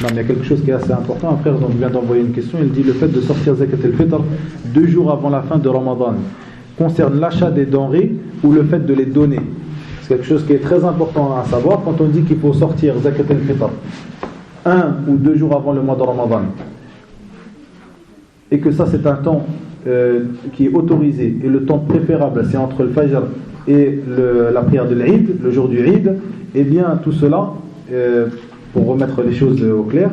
Non, mais il y a quelque chose qui est assez important. Un frère donc, vient d'envoyer une question. Il dit le fait de sortir Zakat al-Fitr 2 jours avant la fin de Ramadan concerne l'achat des denrées ou le fait de les donner. C'est quelque chose qui est très important à savoir quand on dit qu'il faut sortir Zakat al-Fitr 1 ou 2 jours avant le mois de Ramadan et que ça c'est un temps qui est autorisé et le temps préférable c'est entre le Fajr et la prière de l'Eid, le jour du Eid, et bien tout cela pour remettre les choses au clair,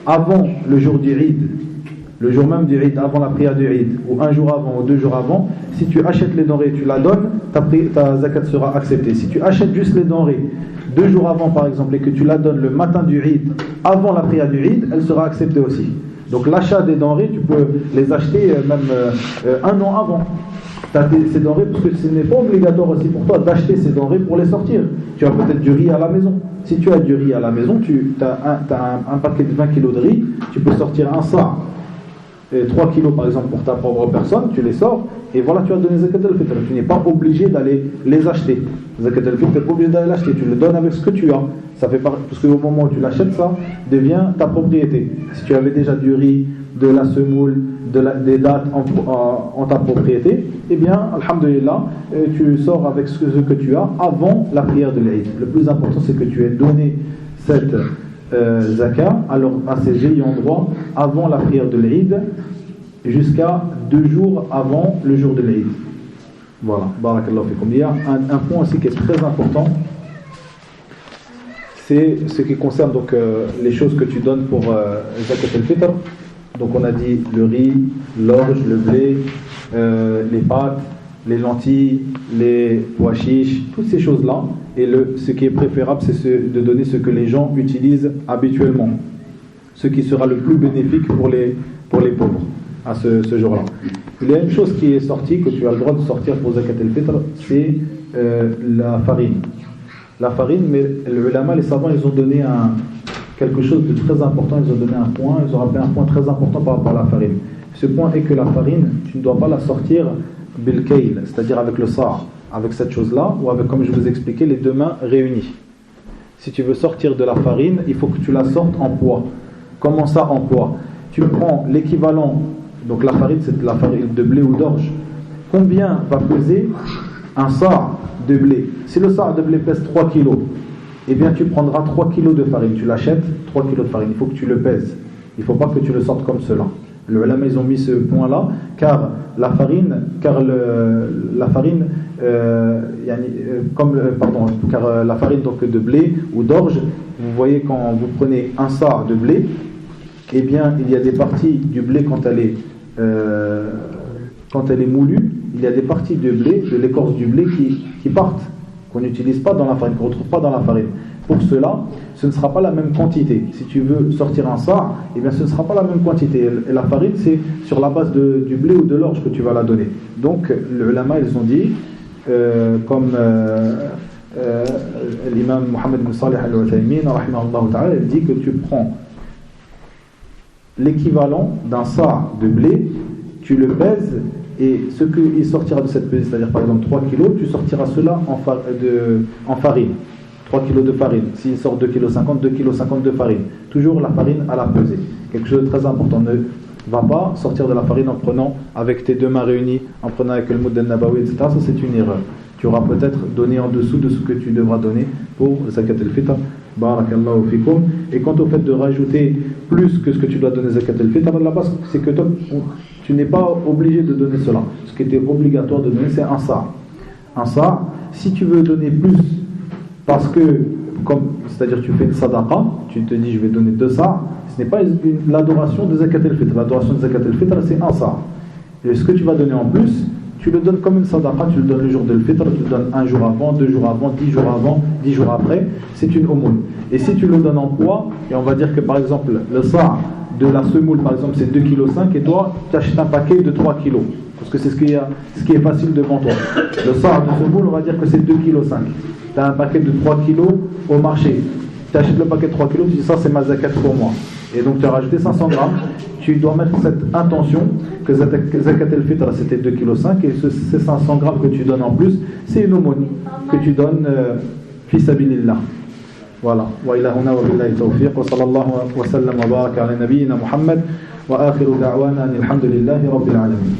avant le jour du Eid, le jour même du Eid, avant la prière du Eid, ou 1 jour avant ou 2 jours avant, si tu achètes les denrées et tu la donnes, ta zakat sera acceptée. Si tu achètes juste les denrées 2 jours avant par exemple et que tu la donnes le matin du Eid, avant la prière du Eid, elle sera acceptée aussi. Donc l'achat des denrées, tu peux les acheter même 1 an avant. Tu as ces denrées parce que ce n'est pas obligatoire aussi pour toi d'acheter ces denrées pour les sortir. Tu as peut-être du riz à la maison. Si tu as du riz à la maison, tu as un paquet de 20 kg de riz, tu peux sortir un sa', 3 kg par exemple pour ta propre personne, tu les sors et voilà, tu as donné Zakat al-Fitr. Tu n'es pas obligé d'aller les acheter. Zakat al-Fitr, tu n'es pas obligé d'aller l'acheter, tu le donnes avec ce que tu as. Ça fait parce qu'au moment où tu l'achètes, ça devient ta propriété. Si tu avais déjà du riz, de la semoule, des dattes en ta propriété, eh bien, alhamdulillah, tu sors avec ce que tu as avant la prière de l'Eid. Le plus important, c'est que tu aies donné cette zakat à ses ayants droit avant la prière de l'Eid, jusqu'à 2 jours avant le jour de l'Eid. Voilà, barakallahu fikum. Il y a un point aussi qui est très important, c'est ce qui concerne donc les choses que tu donnes pour Zakat al-Fitr. Donc on a dit le riz, l'orge, le blé, les pâtes, les lentilles, les pois chiches, toutes ces choses-là. Et ce qui est préférable, c'est de donner ce que les gens utilisent habituellement, ce qui sera le plus bénéfique pour les pauvres à ce jour-là. Il y a une chose qui est sortie, que tu as le droit de sortir pour Zakat al-Fitr, c'est la farine. La farine, mais les ulama, les savants, ils ont donné quelque chose de très important, ils ont donné un point, ils ont rappelé un point très important par rapport à la farine. Ce point est que la farine, tu ne dois pas la sortir bil kayl, c'est-à-dire avec le sa', avec cette chose-là, ou avec, comme je vous expliquais, les 2 mains réunies. Si tu veux sortir de la farine, il faut que tu la sortes en poids. Comment ça en poids? Tu prends l'équivalent, donc la farine, c'est de la farine de blé ou d'orge. Combien va peser un sa' de blé? Si le sa' de blé pèse 3 kg, eh bien tu prendras 3 kg de farine, tu l'achètes, 3 kg de farine, il faut que tu le pèses, il ne faut pas que tu le sortes comme cela. Les ulama, ils ont mis ce point là, car la farine donc de blé ou d'orge, vous voyez quand vous prenez un sa' de blé, eh bien il y a des parties du blé quand elle est moulue, il y a des parties de blé, de l'écorce du blé qui partent, qu'on n'utilise pas dans la farine, qu'on ne retrouve pas dans la farine. Pour cela, ce ne sera pas la même quantité. Si tu veux sortir un sa', eh bien ce ne sera pas la même quantité. Et la farine, c'est sur la base du blé ou de l'orge que tu vas la donner. Donc, les ulama, ils ont dit, comme l'imam Mohammed bin Salih al-Uthaymin, rahimahullah ta'ala, il dit que tu prends l'équivalent d'un sa' de blé, tu le pèses, et ce qu'il sortira de cette pesée, c'est-à-dire par exemple 3 kg, tu sortiras cela en farine. 3 kg de farine. S'il sort 2,50 kg, 2,50 kg de farine. Toujours la farine à la pesée. Quelque chose de très important. Ne va pas sortir de la farine en prenant avec tes 2 mains réunies, en prenant avec le moud al-nabawi, etc. Ça, c'est une erreur. Tu auras peut-être donné en dessous de ce que tu devras donner pour Zakat al-Fitr. Barakallahu fikum. Et quant au fait de rajouter plus que ce que tu dois donner Zakat al-Fitr, là-bas, c'est que toi, tu n'es pas obligé de donner cela. Ce qui était obligatoire de donner, c'est un sa'. Un sa', si tu veux donner plus, parce que, c'est-à-dire tu fais une sadaqa, tu te dis je vais donner 2 sa', ce n'est pas l'adoration de Zakat al-Fitr. L'adoration de Zakat al-Fitr, c'est un sa'. Et ce que tu vas donner en plus, tu le donnes comme une sadaqa, tu le donnes le jour de l'Fitr, tu le donnes 1 jour avant, 2 jours avant, 10 jours avant, 10 jours après, c'est une aumône. Et si tu le donnes en poids, et on va dire que par exemple, le sa' de la semoule, par exemple, c'est 2,5 kg, et toi, tu achètes un paquet de 3 kg. Parce que c'est ce qui est facile devant toi. Le sa' de semoule, on va dire que c'est 2,5 kg. Tu as un paquet de 3 kg au marché. Tu achètes le paquet de 3 kg, tu dis ça c'est ma zakat pour moi. Et donc tu as rajouté 500 grammes. Tu dois mettre cette intention que Zakat al-Fitr c'était 2,5 kg et ces 500 grammes que tu donnes en plus, c'est une aumône que tu donnes fi sabilillah. Voilà. Wa ila huna wa billahi tawfiq wa sallallahu wa sallam wa baraka ala nabiyyina Muhammad wa akhiru da'wana alhamdulillahi rabbil alamin.